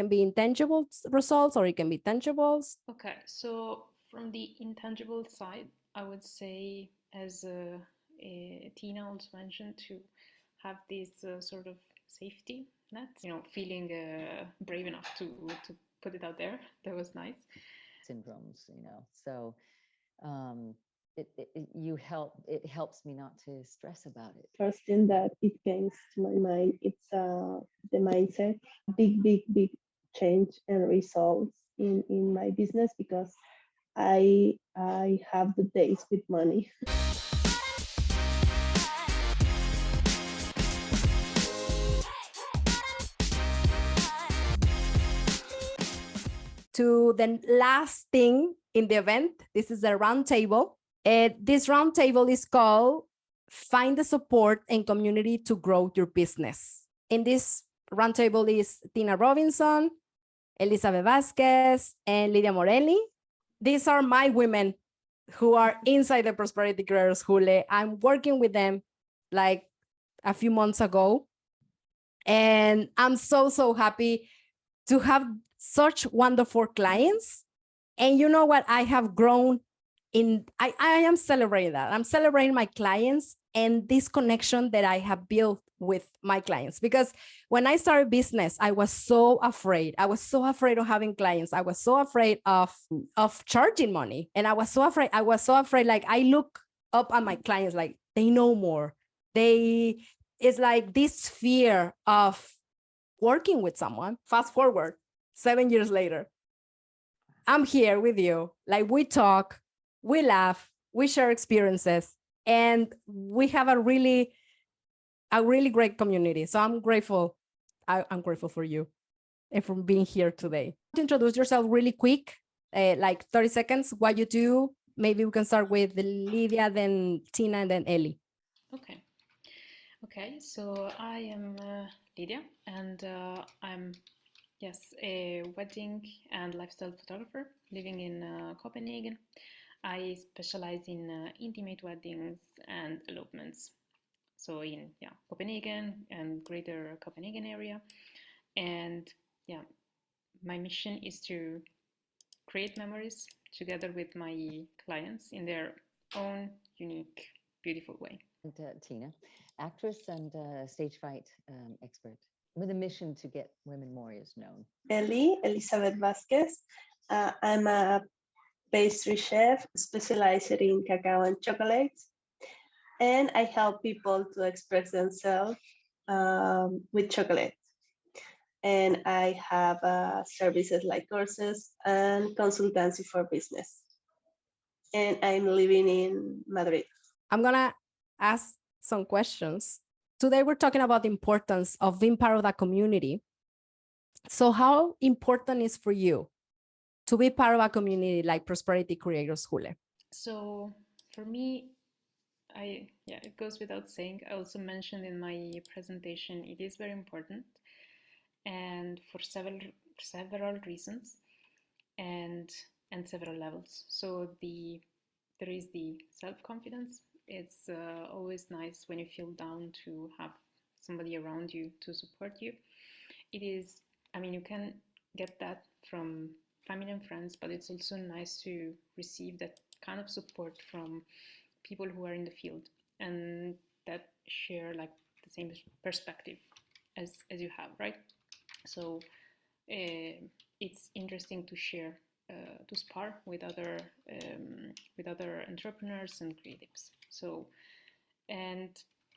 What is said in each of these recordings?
can be intangible results or it can be tangibles. Okay, so from the intangible side, I would say, as Tina also mentioned, to have this sort of safety net, feeling brave enough to put it out there. That was nice. Syndromes, so it helps me not to stress about it. First thing that it came to my mind, it's the mindset, big change and results in my business, because I have the days with money. To the last thing in the event, this is a round table. This round table is called Find the Support and Community to Grow Your Business. In this round table is Tina Robinson, Elizabeth Vazquez, and Lidia Morelli. These are my women who are inside the Prosperity Creators Hule. I'm working with them like a few months ago. And I'm so happy to have such wonderful clients. And you know what? I have grown in, I am celebrating that. I'm celebrating my clients and this connection that I have built with my clients. Because when I started business, I was so afraid. I was so afraid of having clients. I was so afraid of charging money. And I was so afraid, like I look up at my clients, like they know more. It's like this fear of working with someone. Fast forward 7 years later, I'm here with you. Like we talk, we laugh, we share experiences, and we have a really great community. So I'm grateful. I'm grateful for you and for being here today. Introduce yourself really quick, like 30 seconds, what you do. Maybe we can start with Lidia, then Tina, and then Ellie. Okay, so I am Lidia, and I'm, yes, a wedding and lifestyle photographer living in Copenhagen. I specialize in intimate weddings and elopements. So in Copenhagen and greater Copenhagen area. And yeah, my mission is to create memories together with my clients in their own unique, beautiful way. And Tina, actress and stage fright expert with a mission to get women warriors known. Elizabeth Vazquez. I'm a pastry chef specialized in cacao and chocolate, and I help people to express themselves with chocolate. And I have services like courses and consultancy for business. And I'm living in Madrid. I'm gonna ask some questions. Today we're talking about the importance of being part of that community. So how important is for you to be part of a community like Prosperity Creators Hule? So for me, it goes without saying. I also mentioned in my presentation, it is very important, and for several reasons, and several levels. So there is the self-confidence. It's always nice when you feel down to have somebody around you to support you. It is, you can get that from family and friends, but it's also nice to receive that kind of support from people who are in the field and that share like the same perspective as you have, right? So it's interesting to share, to spar with other entrepreneurs and creatives. So, and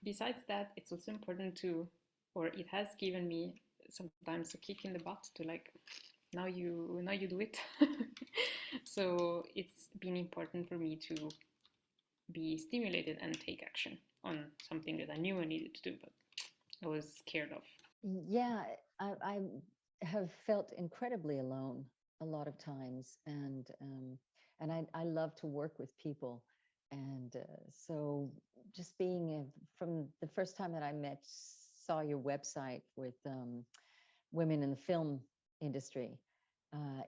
besides that, it's also important to, or it has given me sometimes a kick in the butt to like, now you do it. So it's been important for me to be stimulated and take action on something that I knew I needed to do, but I was scared of. Yeah, I have felt incredibly alone a lot of times, and I love to work with people, and so just being from the first time that I saw your website with women in the film industry,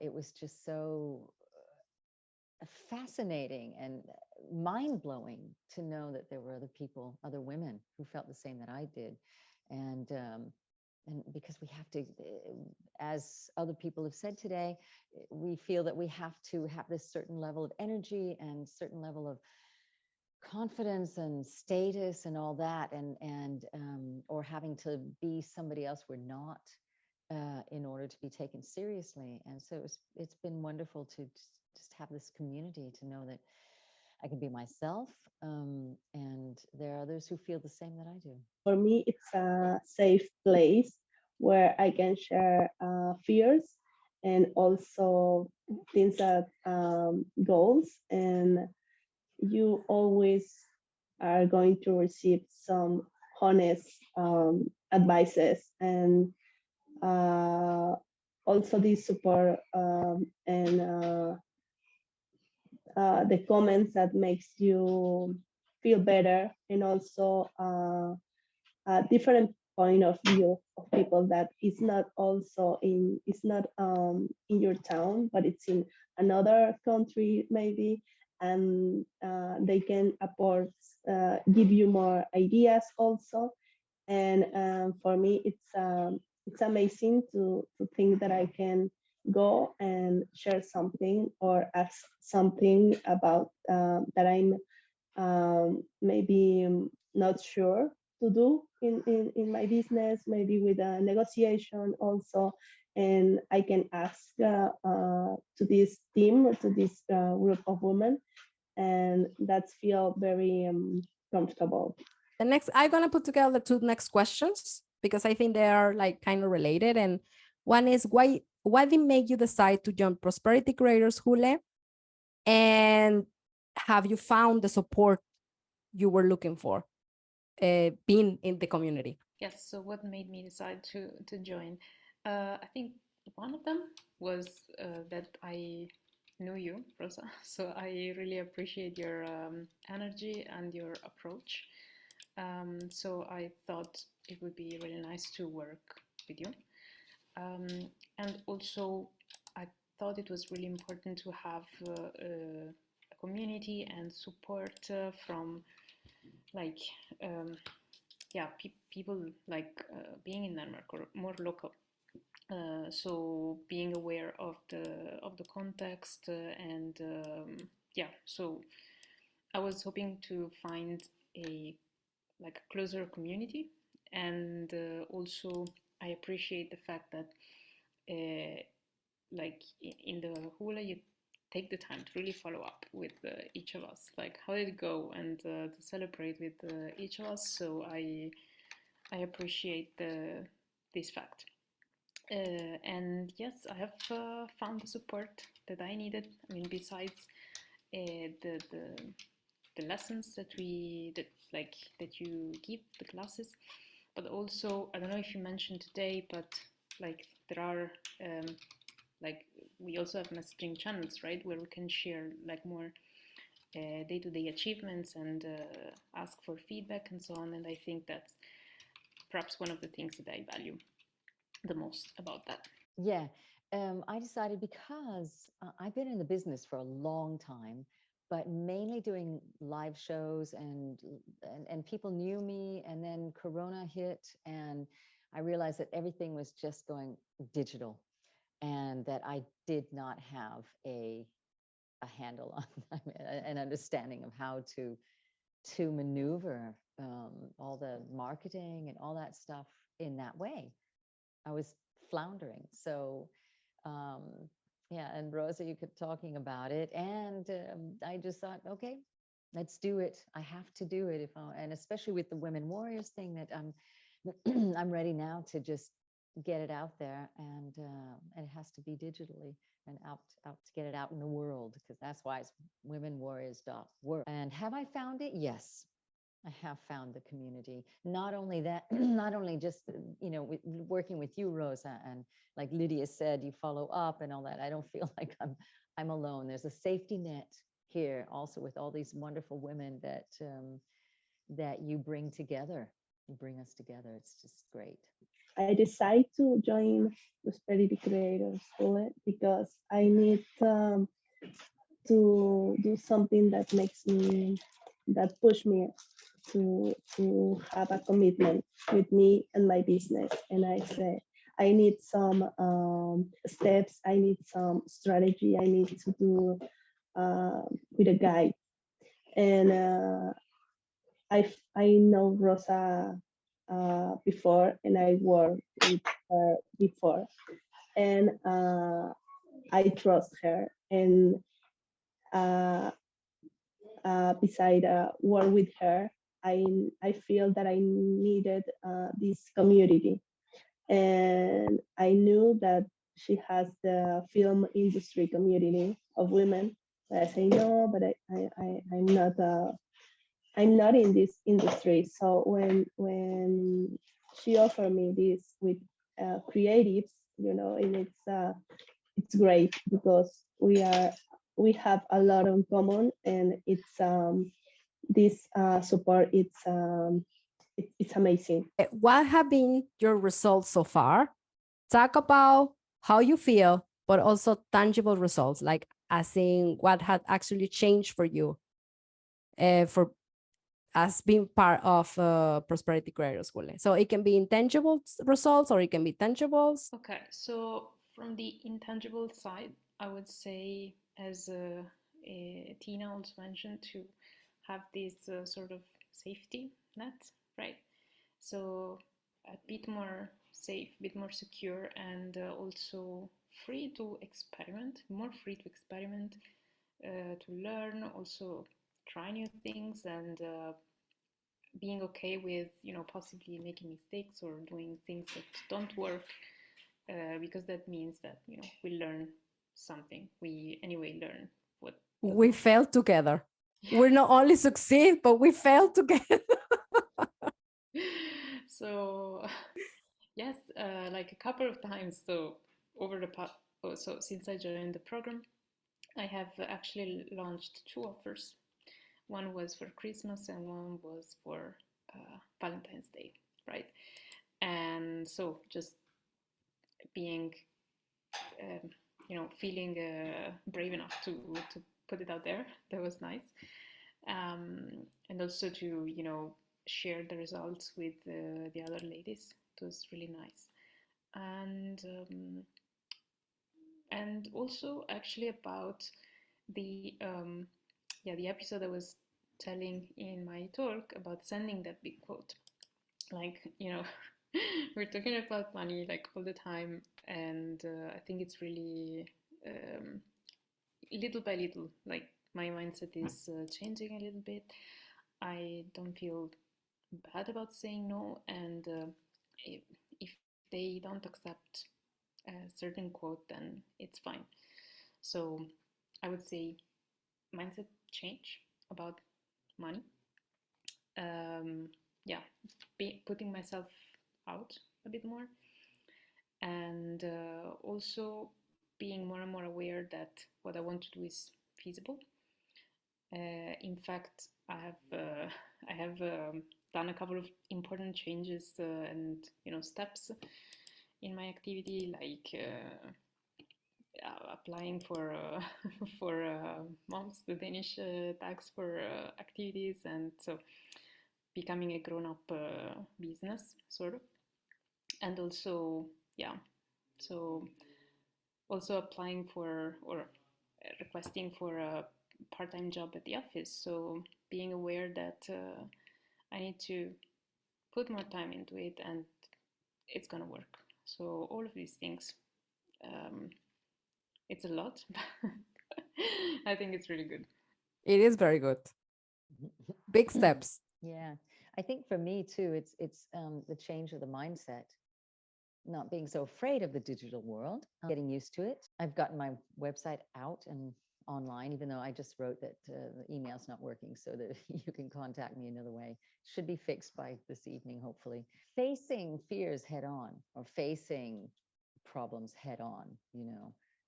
it was just so fascinating and mind-blowing to know that there were other people, other women who felt the same that I did. And and because we have to, as other people have said today, we feel that we have to have this certain level of energy and certain level of confidence and status and all that, and or having to be somebody else we're not, in order to be taken seriously. And so it's been wonderful to just have this community, to know that I can be myself, and there are others who feel the same that I do. For me, it's a safe place where I can share fears and also things that goals, and you always are going to receive some honest advices, and also the support, and the comments that makes you feel better, and also a different point of view of people that is not also in, it's not in your town, but it's in another country maybe, and they can apport, give you more ideas also. And for me, it's amazing to think that I can go and share something or ask something about that I'm maybe not sure to do in my business, maybe with a negotiation also. And I can ask to this team, to this group of women, and that's feel very comfortable. The next, I'm gonna put together the two next questions because I think they are like kind of related. And one is why did make you decide to join Prosperity Creators Hule? And have you found the support you were looking for, being in the community? Yes, so what made me decide to join? I think one of them was that I knew you, Rosa. So I really appreciate your energy and your approach. So I thought it would be really nice to work with you. And also, I thought it was really important to have a community and support from like people like being in Denmark or more local. So being aware of the context, and so I was hoping to find a like a closer community, and also I appreciate the fact that like in the hula you take the time to really follow up with each of us, like how did it go, and to celebrate with each of us. So I appreciate this fact. And yes, I have found the support that I needed. I mean, besides the lessons that you give, the classes, but also, I don't know if you mentioned today, but like there are like we also have messaging channels, right, where we can share like more day-to-day achievements and ask for feedback and so on. And I think that's perhaps one of the things that I value the most about that. Yeah, I decided because I've been in the business for a long time, but mainly doing live shows, and people knew me, and then Corona hit, and I realized that everything was just going digital, and that I did not have a handle on an understanding of how to maneuver all the marketing and all that stuff in that way. I was floundering. So, um, yeah, and Rosa, you kept talking about it, and I just thought, okay, let's do it. I have to do it, and especially with the Women Warriors thing, that I'm ready now to just get it out there, and it has to be digitally and out to get it out in the world, because that's why it's womenwarriors.work. And have I found it? Yes. I have found the community. Not only that, not only just, working with you, Rosa, and like Lidia said, you follow up and all that. I don't feel like I'm alone. There's a safety net here also with all these wonderful women that you bring together. You bring us together. It's just great. I decided to join Prosperity Creators Hule because I need to do something that makes me, that push me to have a commitment with me and my business. And I said, I need some steps, I need some strategy, I need to do with a guide. And I know Rosa before, and I worked with her before, and I trust her. And uh, beside work with her, I feel that I needed this community, and I knew that she has the film industry community of women. But I say no, but I'm not I'm not in this industry. So when she offered me this with creatives, and it's great because we have a lot in common, and it's this support. It's amazing. What have been your results so far? Talk about how you feel, but also tangible results, like as in what had actually changed for you, for as being part of Prosperity Creators Hule. So it can be intangible results or it can be tangibles. Okay, so from the intangible side, I would say, as Tina also mentioned, to have this sort of safety net, right? So a bit more safe, a bit more secure, and also free to experiment, more free to experiment, to learn, also try new things, and being okay with, possibly making mistakes or doing things that don't work, because that means that, we learn something. We anyway learn what We failed together. We're not only succeed, but we failed together. So yes, like a couple of times. So over the past, so since I joined the program, I have actually launched 2 offers. One was for Christmas and one was for Valentine's Day, right? And so just being, feeling brave enough to put it out there, that was nice. And also to, share the results with the other ladies. It was really nice. And also actually about the the episode I was telling in my talk about sending that big quote. Like, we're talking about money like all the time, and I think it's really little by little, like my mindset is changing a little bit. I don't feel bad about saying no, and if they don't accept a certain quote, then it's fine. So I would say mindset change about money. Yeah, putting myself out a bit more, and also being more and more aware that what I want to do is feasible. In fact, I have done a couple of important changes and steps in my activity, like applying for for MOMS, the Danish tax for activities, and so becoming a grown-up business, sort of. And also, so also applying for or requesting for a part-time job at the office. So being aware that I need to put more time into it, and it's gonna work. So all of these things, it's a lot. I think it's really good. It is very good. Big steps. Yeah, I think for me too, it's the change of the mindset, not being so afraid of the digital world, getting used to it. I've gotten my website out and online, even though I just wrote that the email's not working, so that you can contact me another way. Should be fixed by this evening, hopefully. Facing fears head on, or facing problems head on,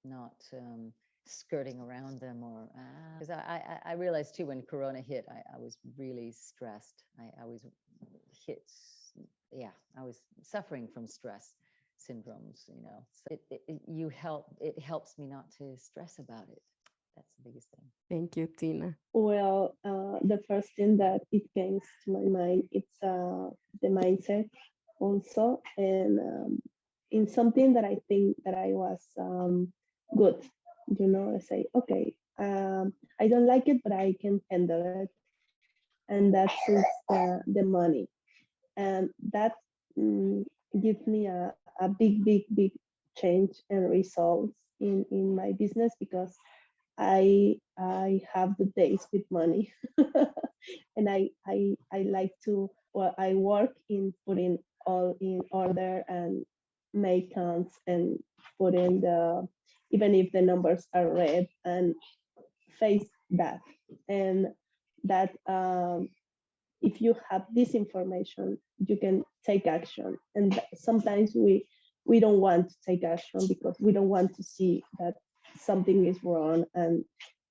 not skirting around them, or because I realized too, when Corona hit, I was really stressed. I was hit, I was suffering from stress syndromes, so it helps me not to stress about it. That's the biggest thing. Thank you, Tina. Well, the first thing that it came to my mind, it's the mindset also, and in something that I think that I was good. I say, okay, I don't like it, but I can handle it, and that's the money, and that mm, gives me a big change and results in my business, because I have the days with money, and I like to, well, I work in putting all in order and make counts and put in the, even if the numbers are red, and face that, and that if you have this information, you can take action. And sometimes we don't want to take action because we don't want to see that something is wrong, and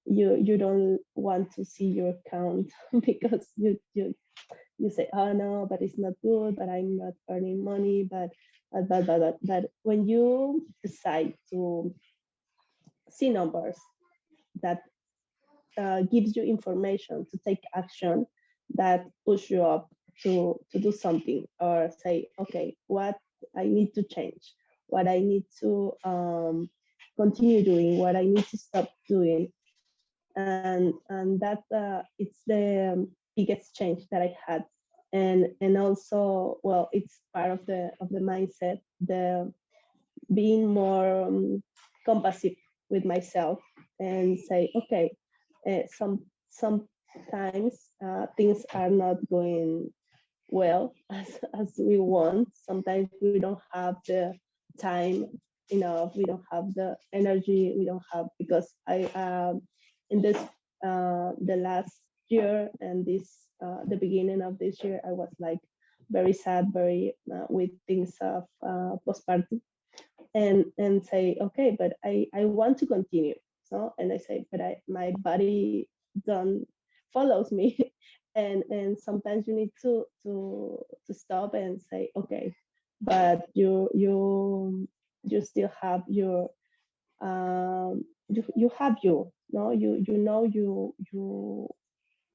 you don't want to see your account because you say, oh no, but it's not good, but I'm not earning money, but when you decide to see numbers that gives you information to take action, that push you up to do something, or say, okay, what I need to change, what I need to continue doing, what I need to stop doing, and that it's the biggest change that I had. And also, well, it's part of the mindset, the being more compassionate with myself, and say, okay, sometimes things are not going well as we want. Sometimes we don't have the time enough, we don't have the energy, we don't have, because I in this the last year and this the beginning of this year, I was like very sad, very with things of postpartum, and say, okay, but I want to continue. So, and I say, but my body don't follows me, and sometimes you need to stop and say, okay, but you still have your you have you no you know you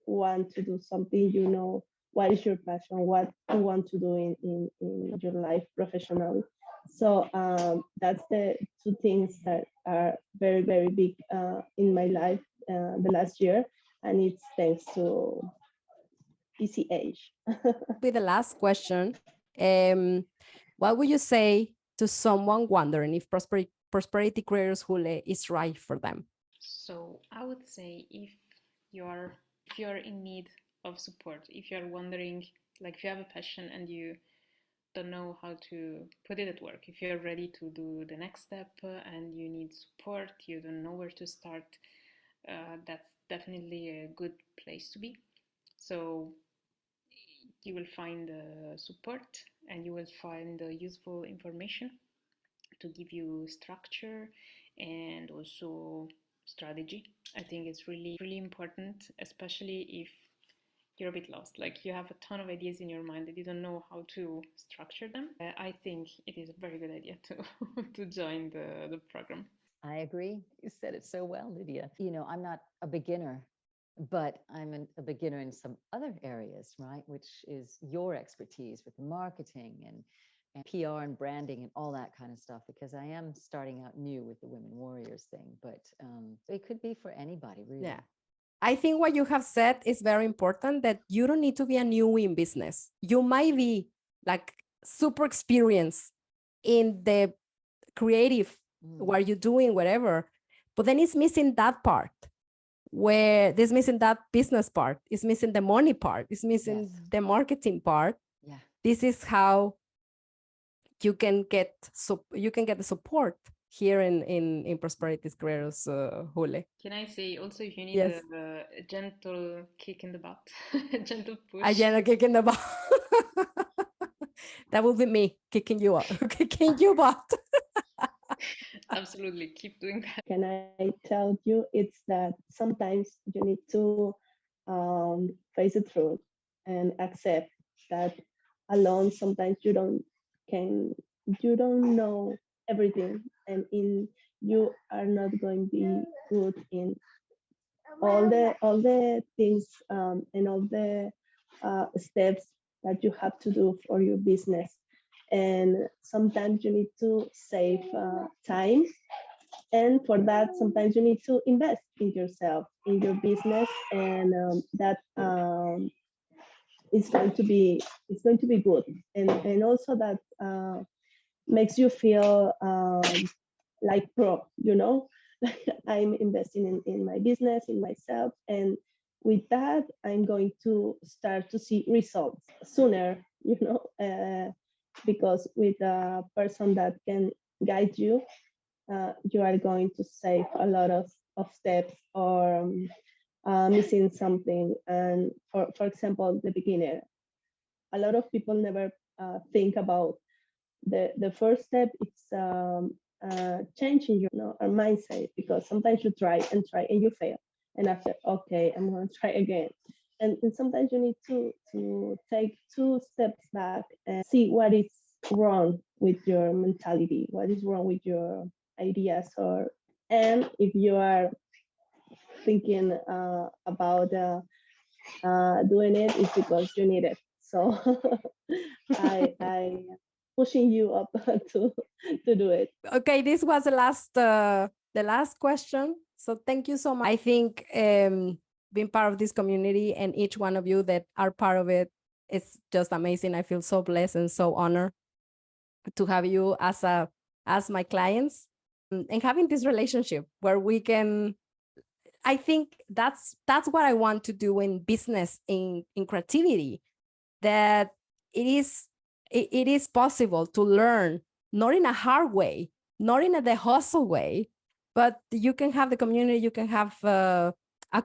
want to do something, what is your passion, what you want to do in your life professionally. So that's the two things that are very big in my life the last year, and it's thanks to PCH. With the last question, what would you say to someone wondering if Prosperity Creators Hule is right for them? So I would say if you're in need of support, if you're wondering, like if you have a passion and you don't know how to put it at work, if you're ready to do the next step and you need support, you don't know where to start, that's definitely a good place to be. So you will find support, and you will find useful information to give you structure and also strategy. I think it's really important, especially if you're a bit lost, like you have a ton of ideas in your mind that you don't know how to structure them. I think it is a very good idea to to join the program. I agree. You said it so well, Lydia. I'm not a beginner, but I'm a beginner in some other areas, right? Which is your expertise with marketing and PR and branding and all that kind of stuff, because I am starting out new with the Women Warriors thing, but it could be for anybody, really. Yeah. I think what you have said is very important, that you don't need to be a newbie in business. You might be like super experienced in the creative, what you're doing, whatever, but then it's missing that part, where there's missing that business part, it's missing the money part, it's missing the marketing part. Yeah. This is how you can get the support here in Prosperity Creators Hule. Can I say also, if you need Yes. a gentle kick in the butt, a gentle push. A gentle kick in the butt. That will be me kicking you out, kicking you butt. Absolutely, keep doing that. Can I tell you, it's that sometimes you need to face the truth and accept that alone sometimes you don't know everything, and you are not going to be good in all the things and all the steps that you have to do for your business. And sometimes you need to save time, and for that sometimes you need to invest in yourself, in your business, and that is going to be good, and also that makes you feel like pro, I'm investing in my business, in myself, and with that I'm going to start to see results sooner, because with a person that can guide you, you are going to save a lot of steps, or missing something. And for example, the beginner, a lot of people never think about the first step. It's changing our mindset, because sometimes you try and you fail, and after, okay, I'm going to try again. And sometimes you need to take 2 steps back and see what is wrong with your mentality, what is wrong with your ideas, and if you are thinking about doing it, it's because you need it. So I pushing you up to do it. Okay, this was the last question. So thank you so much. I think being part of this community and each one of you that are part of it, it's just amazing. I feel so blessed and so honored to have you as my clients, and having this relationship where we can. I think that's what I want to do in business, in creativity, that it is possible to learn, not in a hard way, not in the hustle way, but you can have the community, you can have a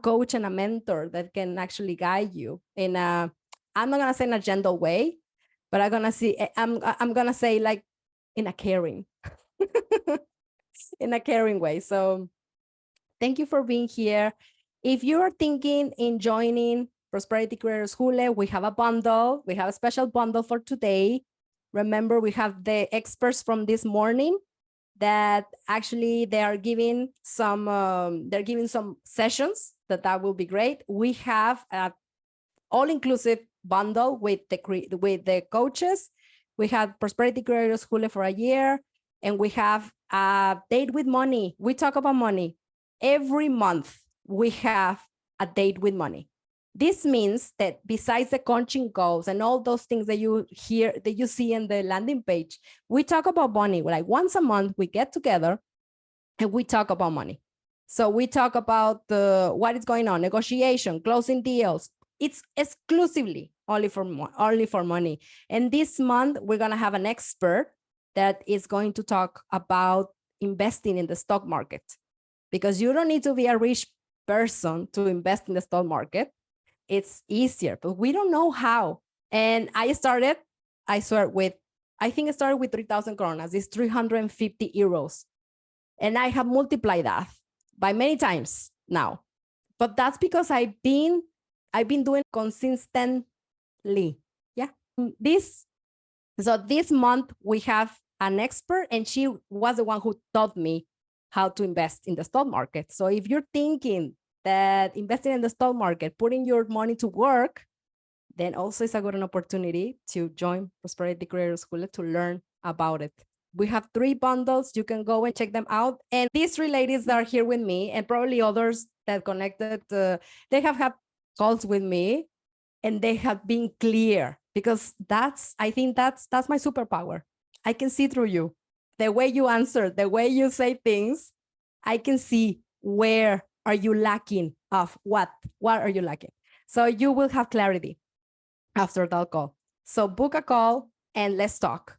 coach and a mentor that can actually guide you in a, I'm not gonna say in a gentle way, but I'm gonna say like in a caring, in a caring way. So thank you for being here. If you are thinking in joining Prosperity Creators Hule, we have a bundle. We have a special bundle for today. Remember, we have the experts from this morning that actually they are giving some sessions that will be great. We have a all-inclusive bundle with the coaches. We have Prosperity Creators Hule for a year, and we have a date with money. We talk about money. Every month we have a date with money. This means that besides the coaching goals and all those things that you hear, that you see in the landing page, we talk about money. Like once a month we get together and we talk about money. So we talk about what is going on, negotiation, closing deals. It's exclusively only for money. And this month we're gonna have an expert that is going to talk about investing in the stock market, because you don't need to be a rich person to invest in the stock market. It's easier, but we don't know how. And I think it started with 3,000 coronas, it's 350 euros. And I have multiplied that by many times now. But that's because I've been doing consistently. Yeah. So this month we have an expert, and she was the one who taught me how to invest in the stock market. So if you're thinking that investing in the stock market, putting your money to work, then also it's a good opportunity to join Prosperity Creators School to learn about it. We have 3 bundles. You can go and check them out. And these 3 ladies that are here with me, and probably others that connected, they have had calls with me, and they have been clear, because I think that's my superpower. I can see through you. The way you answer, the way you say things, I can see where are you lacking of what are you lacking. So you will have clarity after that call. So book a call and let's talk.